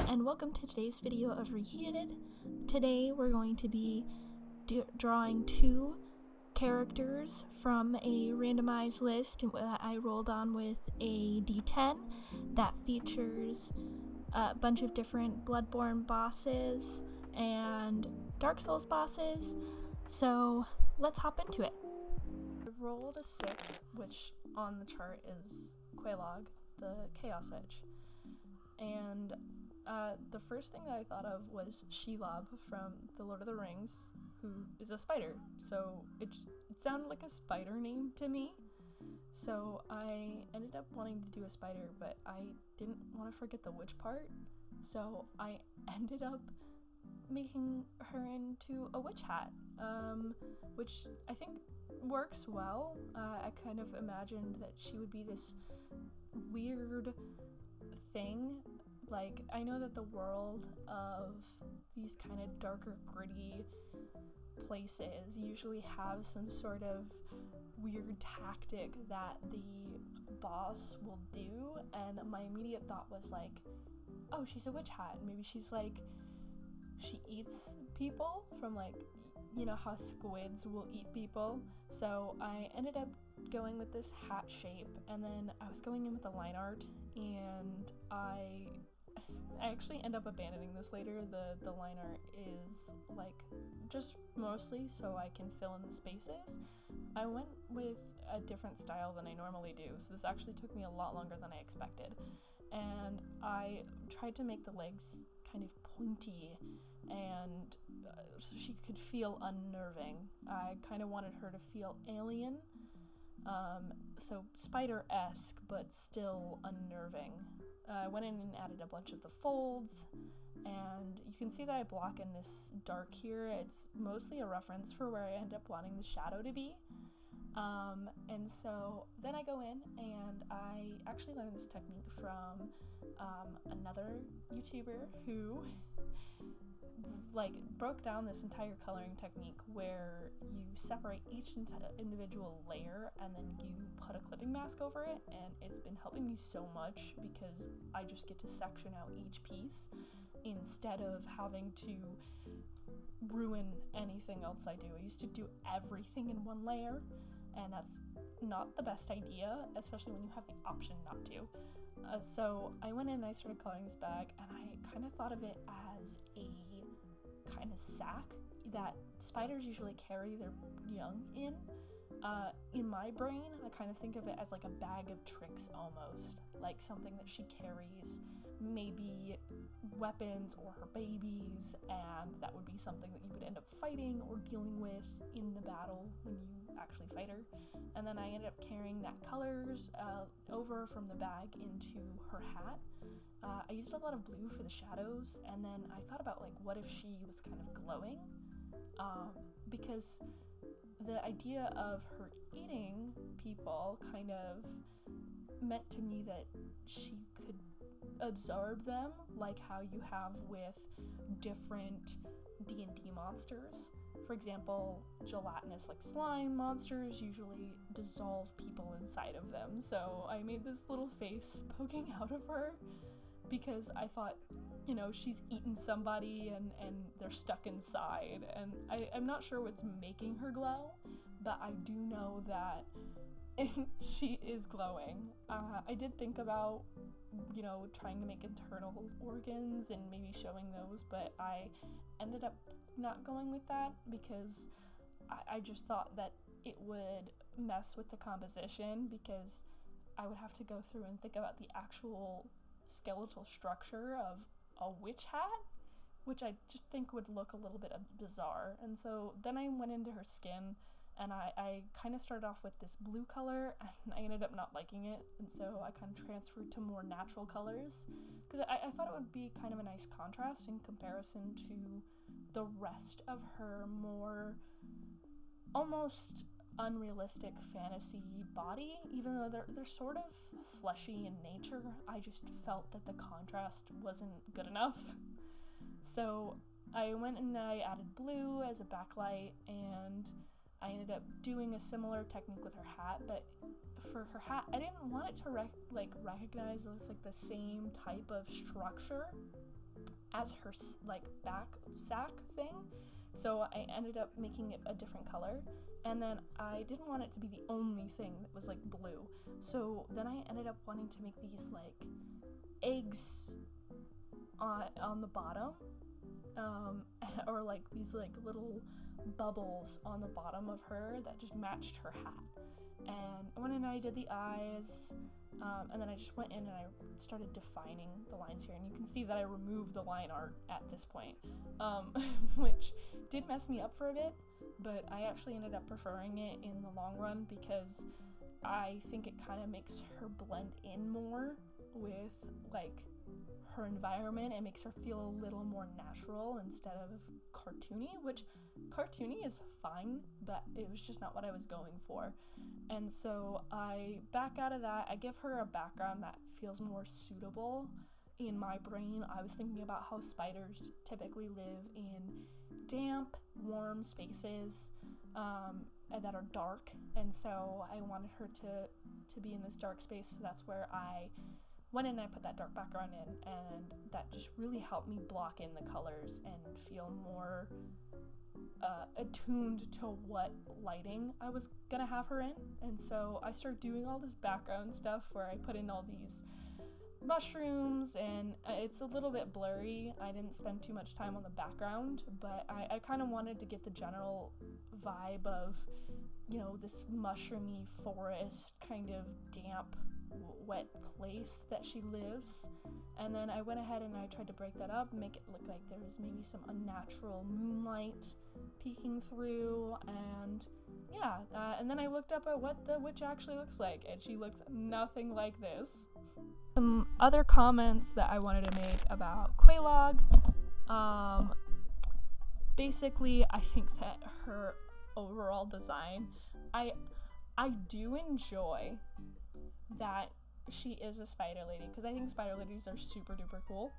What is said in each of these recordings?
and welcome to today's video of Reheated. Today we're going to be drawing two characters from a randomized list that I rolled on with a d10 that features a bunch of different Bloodborne bosses and Dark Souls bosses, so let's hop into it. I rolled a 6, which on the chart is Quelaag, the Chaos Edge, and the first thing that I thought of was Shelob from The Lord of the Rings, who is a spider, so it sounded like a spider name to me. So I ended up wanting to do a spider, but I didn't want to forget the witch part, so I ended up making her into a witch hat, which I think works well. I kind of imagined that she would be this weird thing. Like, I know that the world of these kind of darker, gritty places usually have some sort of weird tactic that the boss will do, and my immediate thought was like, oh, she's a witch hat. Maybe she's like, she eats people from, like, you know how squids will eat people. So I ended up going with this hat shape, and then I was going in with the line art, and I actually end up abandoning this later. The line art is like just mostly so I can fill in the spaces. I went with a different style than I normally do, so this actually took me a lot longer than I expected, and I tried to make the legs kind of pointy and so she could feel unnerving. I kind of wanted her to feel alien, so spider-esque but still unnerving. I went in and added a bunch of the folds, and you can see that I block in this dark here. It's mostly a reference for where I end up wanting the shadow to be. And so then I go in and I actually learned this technique from another YouTuber who like broke down this entire coloring technique where you separate each individual layer and then you put a clipping mask over it, and it's been helping me so much because I just get to section out each piece instead of having to ruin anything else I do. I used to do everything in one layer, and that's not the best idea, especially when you have the option not to. So I went in and I started coloring this bag, and I kind of thought of it as a kind of sack that spiders usually carry their young in. In my brain, I kind of think of it as like a bag of tricks almost, like something that she carries, maybe weapons or her babies, and that would be something that you would end up fighting or dealing with in the battle when you actually fight her. And then I ended up carrying that colors over from the bag into her hat. I used a lot of blue for the shadows, and then I thought about like, what if she was kind of glowing? Because the idea of her eating people kind of meant to me that she could absorb them, like how you have with different D&D monsters. For example, gelatinous like slime monsters usually dissolve people inside of them, so I made this little face poking out of her because I thought, you know, she's eaten somebody and they're stuck inside, and I'm not sure what's making her glow, but I do know that she is glowing. I did think about, you know, trying to make internal organs and maybe showing those, but I ended up not going with that because I just thought that it would mess with the composition, because I would have to go through and think about the actual skeletal structure of a witch hat, which I just think would look a little bit bizarre. And so then I went into her skin, and I kind of started off with this blue color, and I ended up not liking it, and so I kind of transferred to more natural colors because I thought it would be kind of a nice contrast in comparison to the rest of her more almost unrealistic fantasy body. Even though they're sort of fleshy in nature, I just felt that the contrast wasn't good enough. So I went and I added blue as a backlight, and I ended up doing a similar technique with her hat, but for her hat, I didn't want it to recognize it's like the same type of structure as her like back sack thing. So I ended up making it a different color, and then I didn't want it to be the only thing that was like blue. So then I ended up wanting to make these like eggs on the bottom, or like these like little bubbles on the bottom of her that just matched her hat. And I went in and I did the eyes, and then I just went in and I started defining the lines here, and you can see that I removed the line art at this point, which did mess me up for a bit, but I actually ended up preferring it in the long run because I think it kind of makes her blend in more with like her environment. It makes her feel a little more natural instead of cartoony, which cartoony is fine, but it was just not what I was going for. And so I back out of that. I give her a background that feels more suitable. In my brain, I was thinking about how spiders typically live in damp, warm spaces that are dark, and so I wanted her to be in this dark space, so that's where I went in and I put that dark background in, and that just really helped me block in the colors and feel more attuned to what lighting I was gonna have her in. And so I started doing all this background stuff where I put in all these mushrooms, and it's a little bit blurry. I didn't spend too much time on the background, but I kind of wanted to get the general vibe of, you know, this mushroomy forest, kind of damp, wet place that she lives. And then I went ahead and I tried to break that up and make it look like there was maybe some unnatural moonlight peeking through, and yeah, and then I looked up at what the witch actually looks like, and she looks nothing like this. Some other comments that I wanted to make about Quelaag. Basically, I think that her overall design, I do enjoy that she is a spider lady, because I think spider ladies are super duper cool,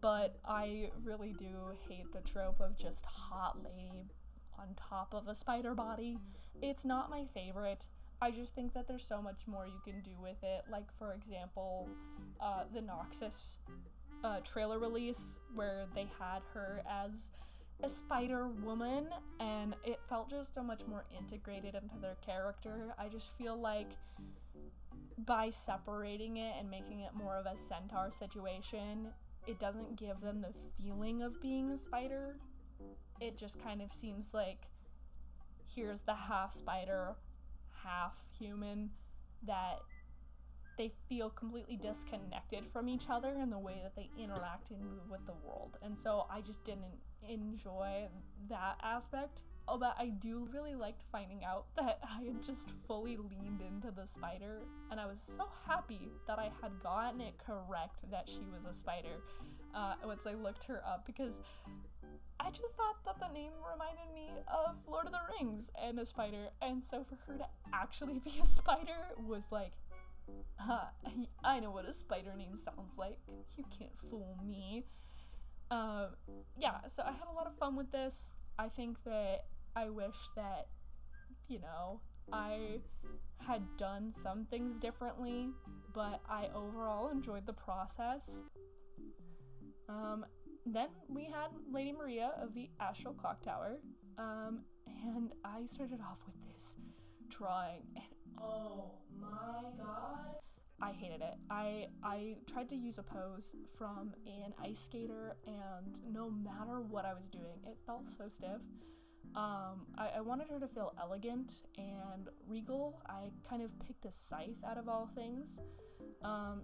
but I really do hate the trope of just hot lady on top of a spider body. It's not my favorite. I just think that there's so much more you can do with it. Like, for example, the Noxus trailer release, where they had her as a spider woman, and it felt just so much more integrated into their character. I just feel like by separating it and making it more of a centaur situation, it doesn't give them the feeling of being a spider. It just kind of seems like here's the half spider, half human, that they feel completely disconnected from each other in the way that they interact and move with the world. And so I just didn't enjoy that aspect. Oh, but I do really liked finding out that I had just fully leaned into the spider, and I was so happy that I had gotten it correct that she was a spider once I looked her up, because I just thought that the name reminded me of Lord of the Rings and a spider, and so for her to actually be a spider was like, I know what a spider name sounds like. You can't fool me. Yeah, so I had a lot of fun with this. I think that I wish that, you know, I had done some things differently, but I overall enjoyed the process. Then we had Lady Maria of the Astral Clock Tower, and I started off with this drawing, and oh my god, I hated it. I tried to use a pose from an ice skater, and no matter what I was doing, it felt so stiff. I wanted her to feel elegant and regal. I kind of picked a scythe out of all things,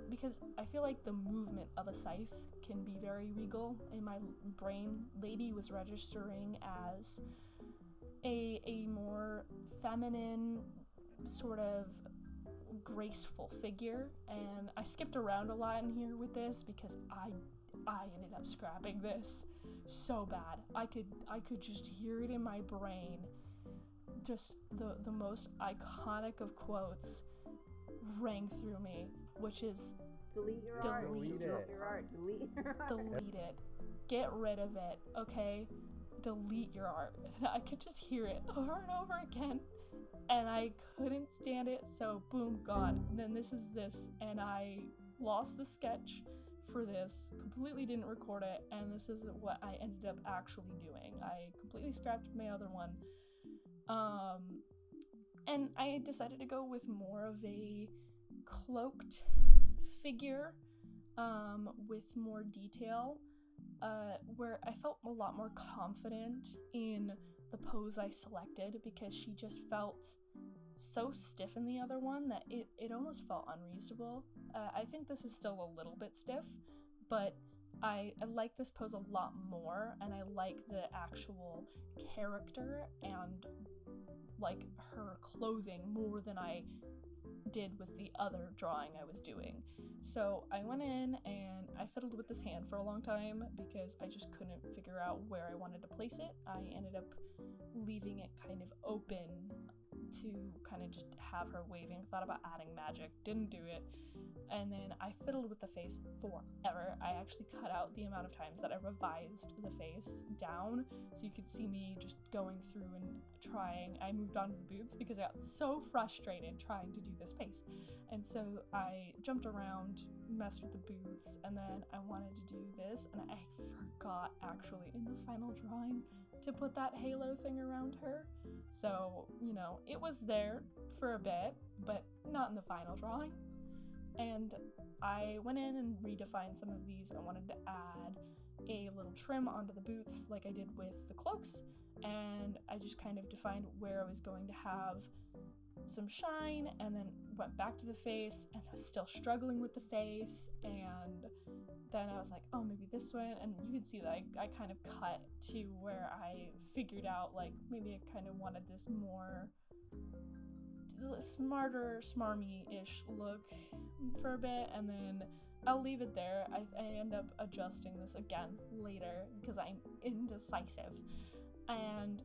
because I feel like the movement of a scythe can be very regal. In my brain, Lady was registering as a more feminine, sort of graceful figure, and I skipped around a lot in here with this because I ended up scrapping this so bad. I could just hear it in my brain. Just the most iconic of quotes rang through me, which is delete your art. Delete it. Get rid of it, okay? Delete your art. And I could just hear it over and over again, and I couldn't stand it, so boom, gone. And then this is this, and I lost the sketch for this, completely didn't record it, and this is what I ended up actually doing. I completely scrapped my other one. And I decided to go with more of a cloaked figure, with more detail, where I felt a lot more confident in the pose I selected, because she just felt so stiff in the other one that it almost felt unreasonable. I think this is still a little bit stiff, but I like this pose a lot more, and I like the actual character and like her clothing more than I did with the other drawing I was doing. So I went in and I fiddled with this hand for a long time because I just couldn't figure out where I wanted to place it. I ended up leaving it kind of open to kind of just have her waving. Thought about adding magic, didn't do it. And then I fiddled with the face forever. I actually cut out the amount of times that I revised the face down, so you could see me just going through and trying. I moved on to the boots because I got so frustrated trying to do this face. And so I jumped around, messed with the boots, and then I wanted to do this, and I forgot actually in the final drawing to put that halo thing around her. So, you know, it was there for a bit, but not in the final drawing. And I went in and redefined some of these. I wanted to add a little trim onto the boots like I did with the cloaks, and I just kind of defined where I was going to have some shine, and then went back to the face, and I was still struggling with the face, and then I was like, oh, maybe this one, and you can see that I kind of cut to where I figured out, like, maybe I kind of wanted this more smarter, smarmy-ish look for a bit, and then I'll leave it there. I end up adjusting this again later because I'm indecisive, and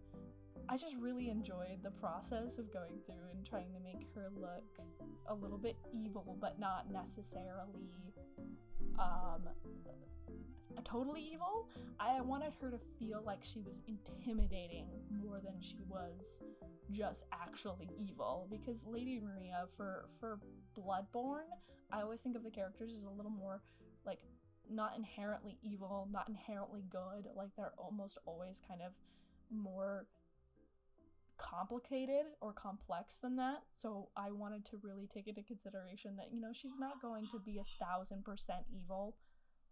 I just really enjoyed the process of going through and trying to make her look a little bit evil, but not necessarily totally evil. I wanted her to feel like she was intimidating more than she was just actually evil, because Lady Maria for Bloodborne, I always think of the characters as a little more like not inherently evil, not inherently good, like they're almost always kind of more complicated or complex than that. So I wanted to really take into consideration that, you know, she's not going to be 1,000% evil.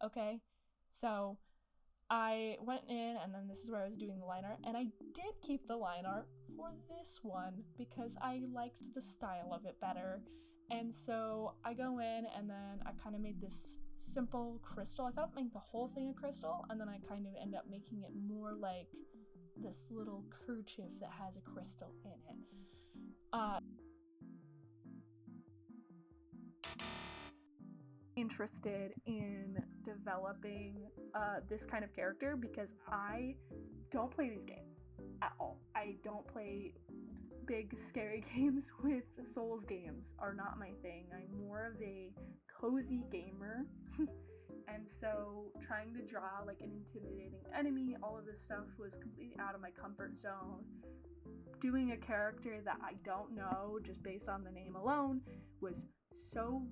Okay, so I went in, and then this is where I was doing the line art, and I did keep the line art for this one because I liked the style of it better. And so I go in, and then I kind of made this simple crystal. I thought I'd make the whole thing a crystal, and then I kind of end up making it more like this little kerchief that has a crystal in it. Interested in developing this kind of character because I don't play these games at all. I don't play big scary games. With Souls games are not my thing. I'm more of a cozy gamer. And so trying to draw like an intimidating enemy, all of this stuff was completely out of my comfort zone. Doing a character that I don't know just based on the name alone was so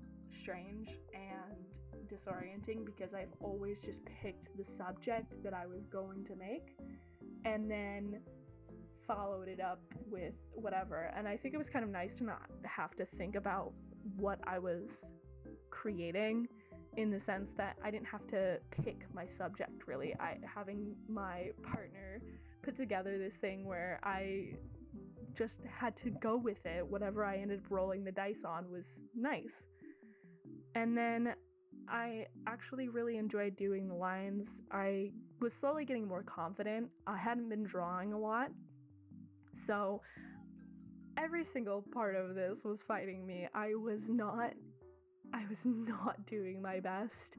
strange and disorienting because I've always just picked the subject that I was going to make and then followed it up with whatever. And I think it was kind of nice to not have to think about what I was creating, in the sense that I didn't have to pick my subject really. Having my partner put together this thing where I just had to go with it. Whatever I ended up rolling the dice on was nice. And then I actually really enjoyed doing the lines. I was slowly getting more confident. I hadn't been drawing a lot, so every single part of this was fighting me. I was not doing my best.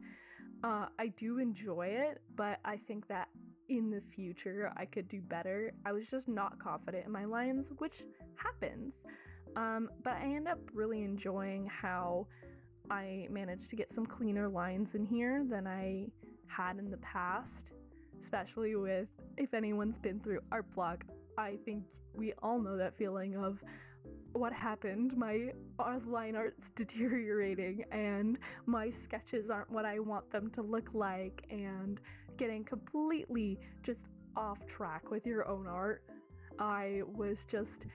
I do enjoy it, but I think that in the future I could do better. I was just not confident in my lines, which happens. But I end up really enjoying how I managed to get some cleaner lines in here than I had in the past, especially with, if anyone's been through art block, I think we all know that feeling of what happened. My line art's deteriorating and my sketches aren't what I want them to look like, and getting completely just off track with your own art. I was just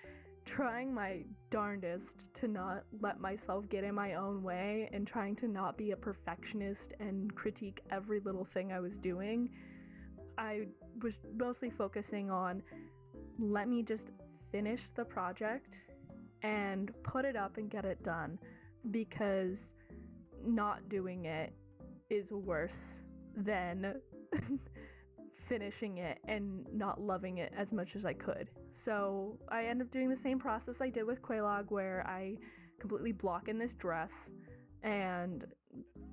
trying my darndest to not let myself get in my own way and trying to not be a perfectionist and critique every little thing I was doing. I was mostly focusing on, let me just finish the project and put it up and get it done, because not doing it is worse than finishing it and not loving it as much as I could. So I ended up doing the same process I did with Quelaag, where I completely block in this dress, and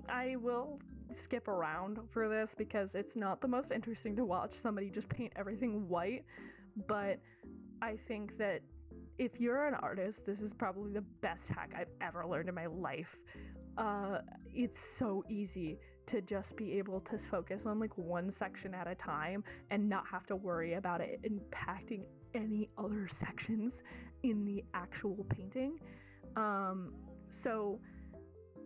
I will skip around for this because it's not the most interesting to watch somebody just paint everything white, but I think that if you're an artist, this is probably the best hack I've ever learned in my life. It's so easy to just be able to focus on like one section at a time and not have to worry about it impacting any other sections in the actual painting. So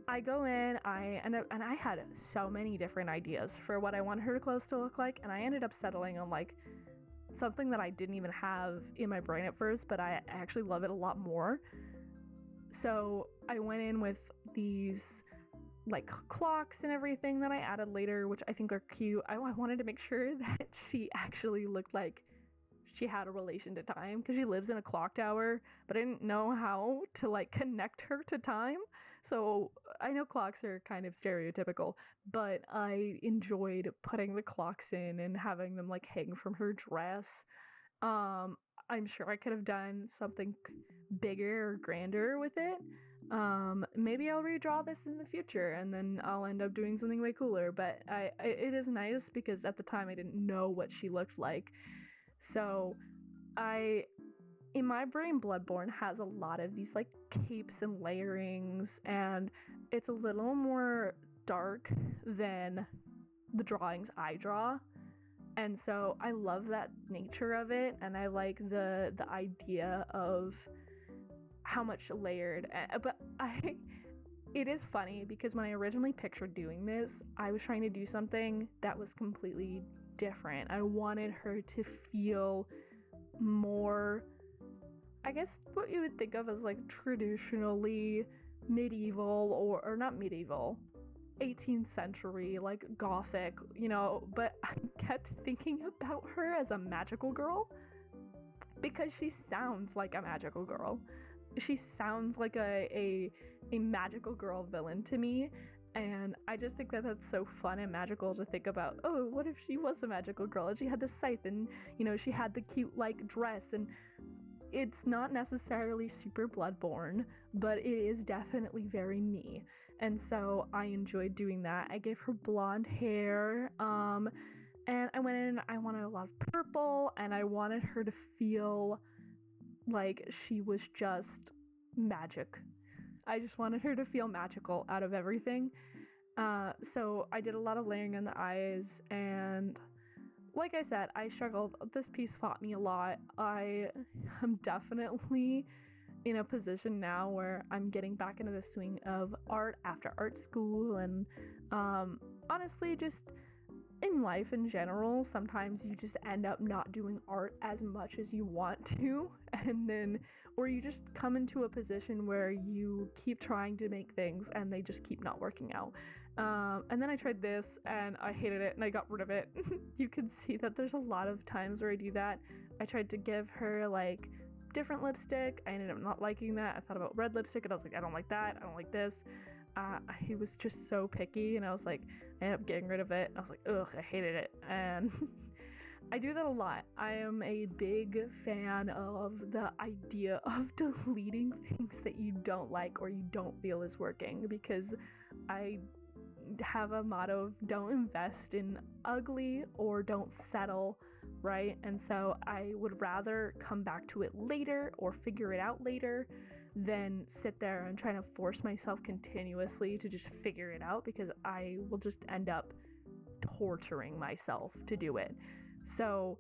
I go in, I end up, and I had so many different ideas for what I wanted her clothes to look like, and I ended up settling on like something that I didn't even have in my brain at first, but I actually love it a lot more. So I went in with these like clocks and everything that I added later, which I think are cute. I wanted to make sure that she actually looked like she had a relation to time, because she lives in a clock tower, but I didn't know how to like connect her to time. So I know clocks are kind of stereotypical, but I enjoyed putting the clocks in and having them like hang from her dress. I'm sure I could have done something bigger or grander with it. Maybe I'll redraw this in the future and then I'll end up doing something way cooler, but it is nice because at the time I didn't know what she looked like. So in my brain, Bloodborne has a lot of these like capes and layerings, and it's a little more dark than the drawings I draw. And so I love that nature of it, and I like the idea of how much layered. But it is funny because when I originally pictured doing this, I was trying to do something that was completely different. I wanted her to feel more, I guess, what you would think of as like traditionally medieval, or not medieval, 18th century, like gothic, you know, but I kept thinking about her as a magical girl because she sounds like a magical girl. She sounds like a magical girl villain to me, and I just think that that's so fun and magical to think about. Oh, what if she was a magical girl and she had the scythe and, you know, she had the cute like dress, and it's not necessarily super Bloodborne, but it is definitely very me. And so I enjoyed doing that. I gave her blonde hair, and I went in, I wanted a lot of purple, and I wanted her to feel like she was just magic. I just wanted her to feel magical out of everything. So I did a lot of layering on the eyes, and like I said, I struggled. This piece fought me a lot. I am definitely in a position now where I'm getting back into the swing of art after art school, and honestly, just in life in general, sometimes you just end up not doing art as much as you want to, and then, or you just come into a position where you keep trying to make things and they just keep not working out. And then I tried this and I hated it and I got rid of it. You can see that there's a lot of times where I do that. I tried to give her like different lipstick. I ended up not liking that. I thought about red lipstick and I was like, I don't like that. I don't like this. He was just so picky, and I was like, I ended up getting rid of it. I was like, ugh, I hated it. And I do that a lot. I am a big fan of the idea of deleting things that you don't like or you don't feel is working, because I have a motto of don't invest in ugly or don't settle, right? And so I would rather come back to it later or figure it out later than sit there and try to force myself continuously to just figure it out, because I will just end up torturing myself to do it. So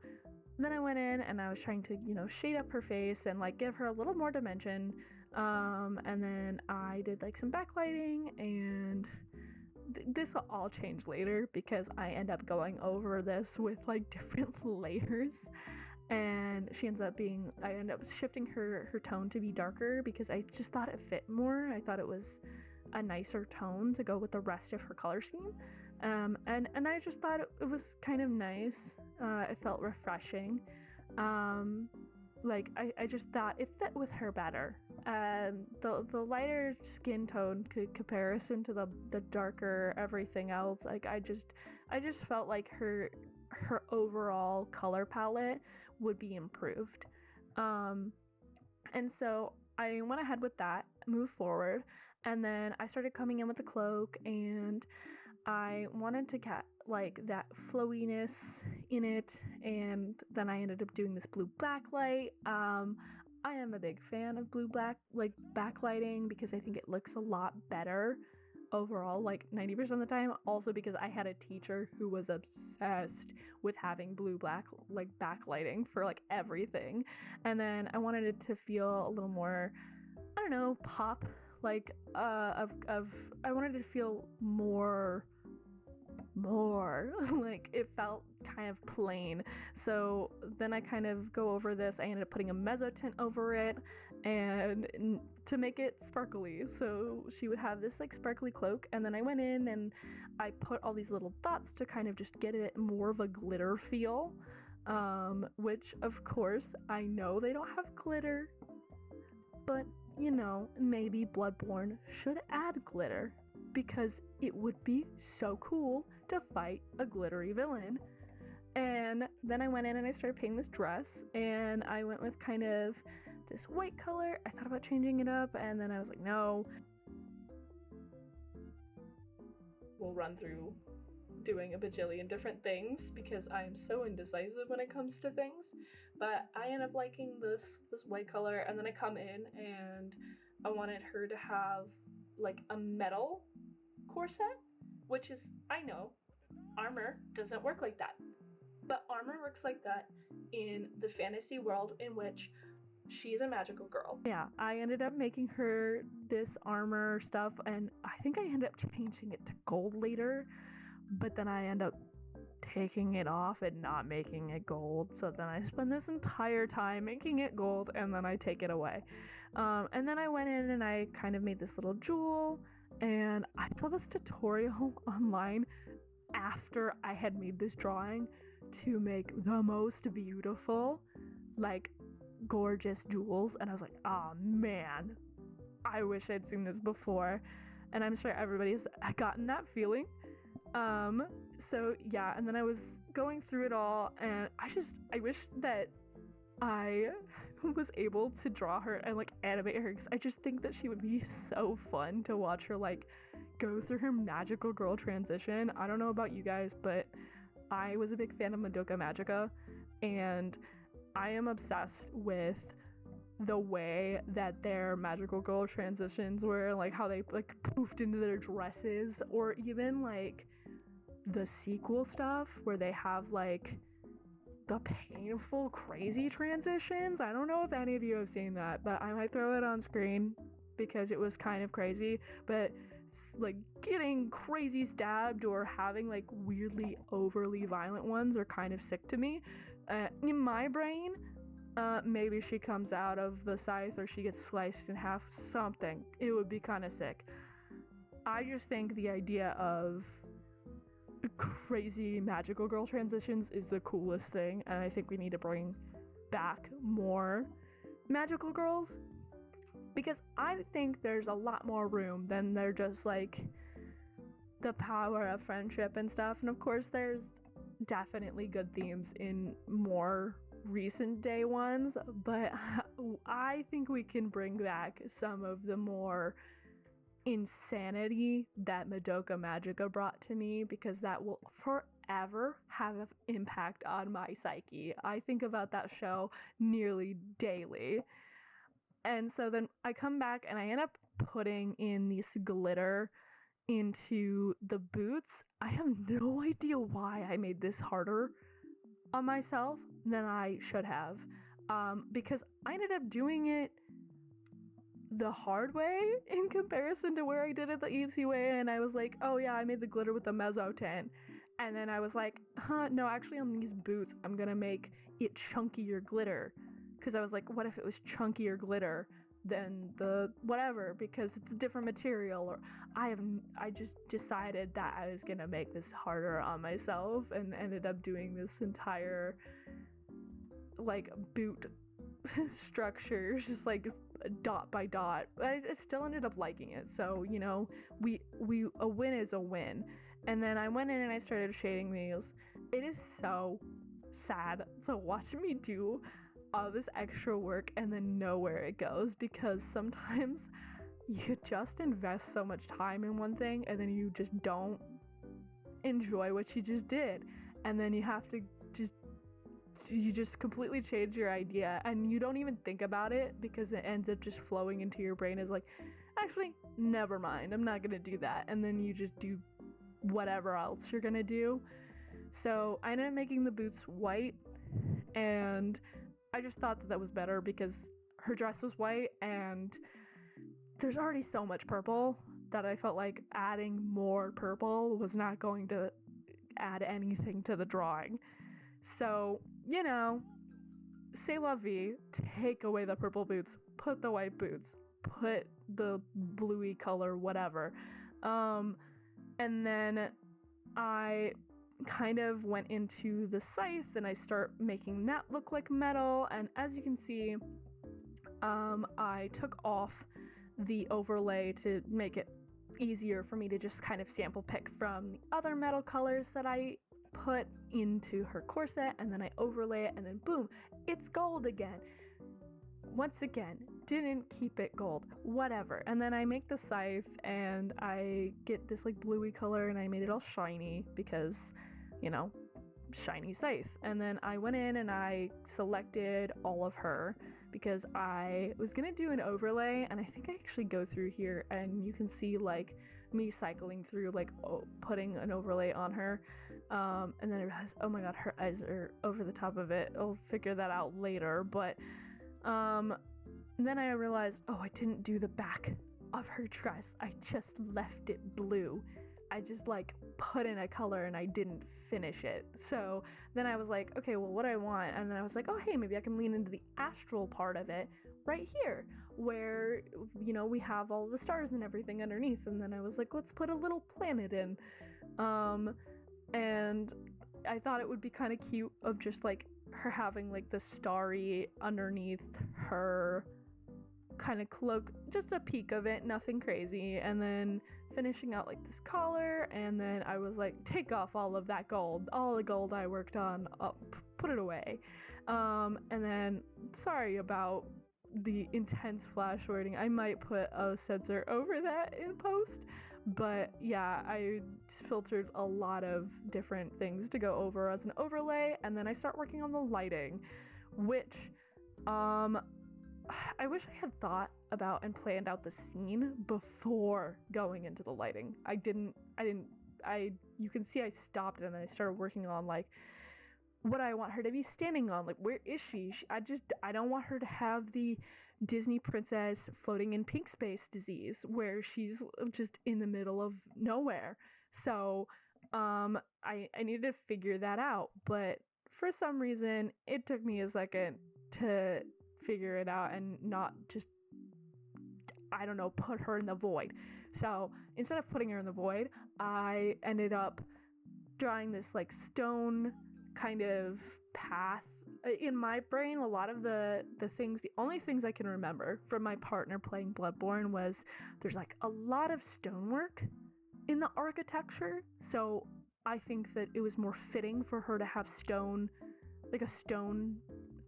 then I went in and I was trying to, you know, shade up her face and like give her a little more dimension. And then I did like some backlighting, and this will all change later because I end up going over this with like different layers. And I end up shifting her tone to be darker because I just thought it fit more. I thought it was a nicer tone to go with the rest of her color scheme. And I just thought it was kind of nice. It felt refreshing. I just thought it fit with her better. The lighter skin tone comparison to the darker everything else, like I just felt like her overall color palette would be improved. And so I went ahead with that, moved forward, and then I started coming in with the cloak, and I wanted to get like that flowiness in it, and then I ended up doing this blue backlight. I am a big fan of blue black like backlighting because I think it looks a lot better overall, like 90% of the time. Also because I had a teacher who was obsessed with having blue black like backlighting for like everything, and then I wanted it to feel a little more, I don't know, pop, like I wanted it to feel more like it felt kind of plain. So then I kind of go over this. I ended up putting a mezzo tint over it and to make it sparkly, so she would have this like sparkly cloak. And then I went in and I put all these little dots to kind of just get it more of a glitter feel, which of course I know they don't have glitter, but you know, maybe Bloodborne should add glitter because it would be so cool to fight a glittery villain. And then I went in and I started painting this dress, and I went with kind of this white color. I thought about changing it up, and then I was like, no. We'll run through doing a bajillion different things because I am so indecisive when it comes to things, but I end up liking this white color. And then I come in and I wanted her to have like a metal corset, which is, I know armor doesn't work like that, but armor works like that in the fantasy world in which she's a magical girl. Yeah, I ended up making her this armor stuff, and I think I ended up changing it to gold later, but then I end up taking it off and not making it gold. So then I spend this entire time making it gold, and then I take it away. And then I went in and I kind of made this little jewel, and I saw this tutorial online after I had made this drawing to make the most beautiful, like gorgeous jewels, and I was like, oh man, I wish I'd seen this before. And I'm sure everybody's gotten that feeling. So yeah, and then I was going through it all, and I wish that I was able to draw her and like animate her, because I just think that she would be so fun to watch her like go through her magical girl transition. I don't know about you guys, but I was a big fan of Madoka Magica, and I am obsessed with the way that their magical girl transitions were, like how they like poofed into their dresses, or even like the sequel stuff where they have like the painful crazy transitions. I don't know if any of you have seen that, but I might throw it on screen because it was kind of crazy. But like getting crazy stabbed or having like weirdly overly violent ones are kind of sick to me. In my brain, maybe she comes out of the scythe or she gets sliced in half, something. It would be kind of sick. I just think the idea of crazy magical girl transitions is the coolest thing, and I think we need to bring back more magical girls, because I think there's a lot more room than they're just like the power of friendship and stuff. And of course there's definitely good themes in more recent day ones, but I think we can bring back some of the more insanity that Madoka Magica brought to me, because that will forever have an impact on my psyche. I think about that show nearly daily. And so then I come back and I end up putting in this glitter into the boots. I have no idea why I made this harder on myself. than I should have, because I ended up doing it the hard way in comparison to where I did it the easy way. And I was like, oh yeah, I made the glitter with the mezzotint. And then I was like, no, actually on these boots, I'm gonna make it chunkier glitter. Because I was like, what if it was chunkier glitter than the whatever, because it's a different material? Or I just decided that I was gonna make this harder on myself and ended up doing this entire like boot structure, just like dot by dot. I still ended up liking it, so you know, we a win is a win. And then I went in and I started shading these. It is so sad to watch me do all this extra work and then know where it goes, because sometimes you just invest so much time in one thing and then you just don't enjoy what you just did, and then you have to just completely change your idea, and you don't even think about it because it ends up just flowing into your brain as like, actually, never mind, I'm not gonna do that, and then you just do whatever else you're gonna do. So I ended up making the boots white, and I just thought that was better because her dress was white and there's already so much purple that I felt like adding more purple was not going to add anything to the drawing. So, you know, c'est la vie, take away the purple boots, put the white boots, put the bluey color, whatever. And then I kind of went into the scythe and I start making that look like metal. And as you can see, I took off the overlay to make it easier for me to just kind of sample pick from the other metal colors that I put into her corset, and then I overlay it, and then boom, it's gold again. Once again, didn't keep it gold, whatever. And then I make the scythe and I get this like bluey color and I made it all shiny because, you know, shiny scythe. And then I went in and I selected all of her because I was gonna do an overlay, and I think I actually go through here and you can see like me cycling through like putting an overlay on her, and then I realized, oh my god, her eyes are over the top of it. I'll figure that out later. But then I realized, oh, I didn't do the back of her dress, I just left it blue. I just like put in a color and I didn't finish it. So then I was like, okay, well, what do I want? And then I was like, oh, hey, maybe I can lean into the astral part of it right here where, you know, we have all the stars and everything underneath. And then I was like, let's put a little planet in. And I thought it would be kind of cute of just like her having like the starry underneath her kind of cloak, just a peek of it, nothing crazy. And then finishing out like this collar, and then I was like, take off all of that gold, all the gold I worked on, put it away. And then sorry about the intense flash wording, I might put a censor over that in post, but yeah, I filtered a lot of different things to go over as an overlay. And then I start working on the lighting, which I wish I had thought about and planned out the scene before going into the lighting. You can see I stopped and I started working on like what I want her to be standing on. Like, where is she? I don't want her to have the Disney princess floating in pink space disease where she's just in the middle of nowhere. So, I needed to figure that out, but for some reason, it took me a second to figure it out and not just, I don't know, put her in the void. So instead of putting her in the void, I ended up drawing this like stone kind of path. In my brain, a lot of the only things I can remember from my partner playing Bloodborne was there's like a lot of stonework in the architecture. So I think that it was more fitting for her to have stone, like a stone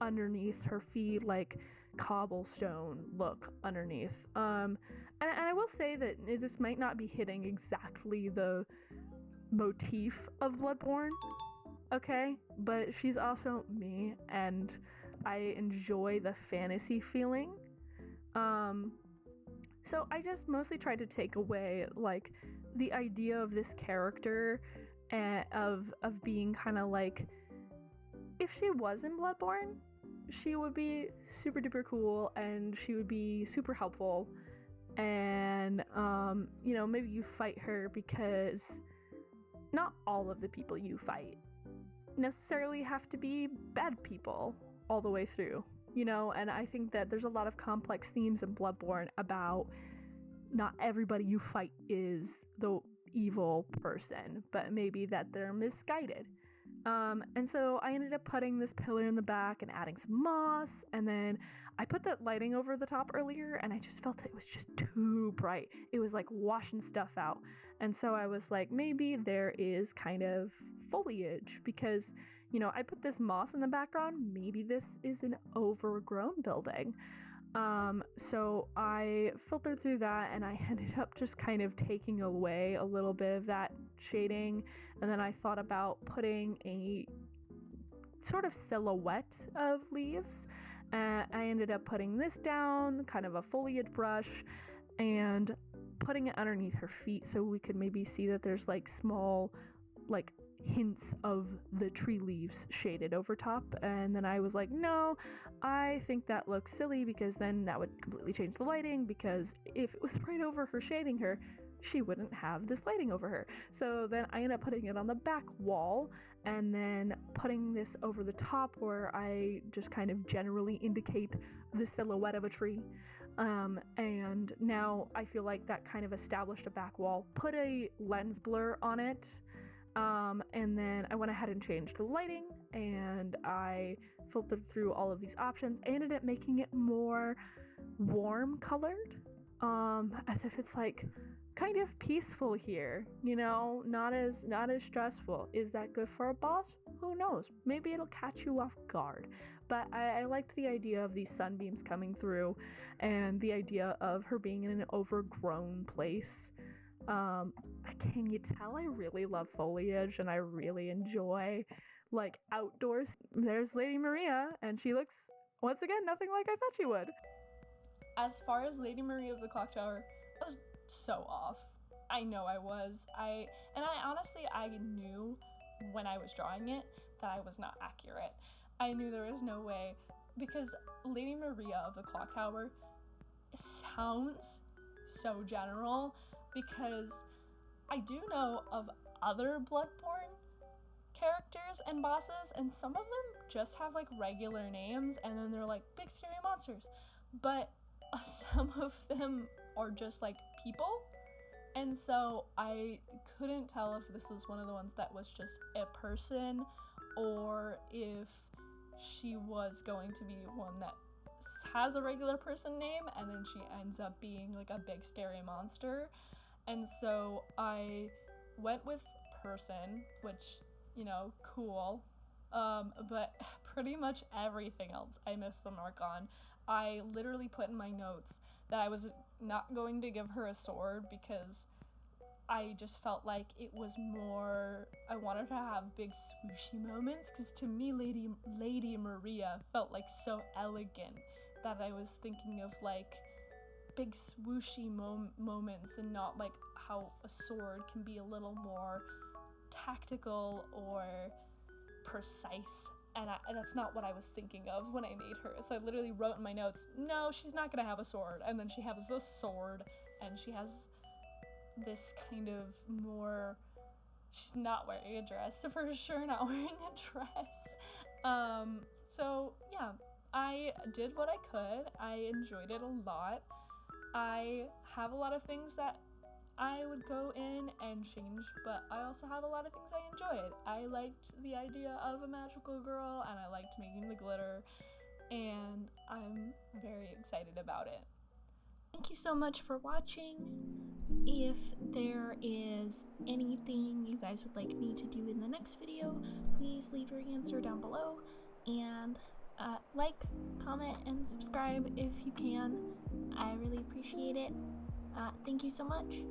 underneath her feet, like cobblestone look underneath. And I will say that this might not be hitting exactly the motif of Bloodborne, okay? But she's also me, and I enjoy the fantasy feeling. So I just mostly tried to take away like the idea of this character and of being kind of like, if she was in Bloodborne, she would be super duper cool and she would be super helpful. And, you know, maybe you fight her because not all of the people you fight necessarily have to be bad people all the way through, you know? And I think that there's a lot of complex themes in Bloodborne about not everybody you fight is the evil person, but maybe that they're misguided. And so I ended up putting this pillar in the back and adding some moss, and then I put that lighting over the top earlier, and I just felt it was just too bright. It was like washing stuff out. And so I was like, maybe there is kind of foliage because, you know, I put this moss in the background. Maybe this is an overgrown building. So I filtered through that and I ended up just kind of taking away a little bit of that shading. And then I thought about putting a sort of silhouette of leaves. I ended up putting this down, kind of a foliage brush, and putting it underneath her feet so we could maybe see that there's like small, like hints of the tree leaves shaded over top. And then I was like, no, I think that looks silly because then that would completely change the lighting, because if it was right over her shading her, she wouldn't have this lighting over her. So then I ended up putting it on the back wall and then putting this over the top where I just kind of generally indicate the silhouette of a tree. And now I feel like that kind of established a back wall. Put a lens blur on it. And then I went ahead and changed the lighting and I filtered through all of these options. I ended up making it more warm colored, as if it's like kind of peaceful here, you know, not as stressful. Is that good for a boss? Who knows? Maybe it'll catch you off guard. But I liked the idea of these sunbeams coming through and the idea of her being in an overgrown place. Can you tell I really love foliage and I really enjoy like outdoors? There's Lady Maria and she looks, once again, nothing like I thought she would. As far as Lady Maria of the Clock Tower, I was so off. I know I was. I honestly knew when I was drawing it that I was not accurate. I knew there was no way, because Lady Maria of the Clock Tower sounds so general, because I do know of other Bloodborne characters and bosses, and some of them just have like regular names and then they're like big scary monsters, but some of them are just like people. And so I couldn't tell if this was one of the ones that was just a person or if she was going to be one that has a regular person name and then she ends up being like a big scary monster. And so I went with person, which, you know, cool. But pretty much everything else I missed the mark on. I literally put in my notes that I was not going to give her a sword because I just felt like it was more, I wanted to have big swooshy moments, because to me Lady Maria felt like so elegant that I was thinking of like big swooshy moments and not like how a sword can be a little more tactical or precise. And that's not what I was thinking of when I made her. So I literally wrote in my notes, no, she's not gonna have a sword. And then she has a sword and she has this kind of more, she's not wearing a dress, for sure not wearing a dress. So yeah, I did what I could. I enjoyed it a lot. I have a lot of things that I would go in and change, but I also have a lot of things I enjoyed. I liked the idea of a magical girl, and I liked making the glitter, and I'm very excited about it. Thank you so much for watching. If there is anything you guys would like me to do in the next video, please leave your answer down below, and like, comment, and subscribe if you can. I really appreciate it. Thank you so much.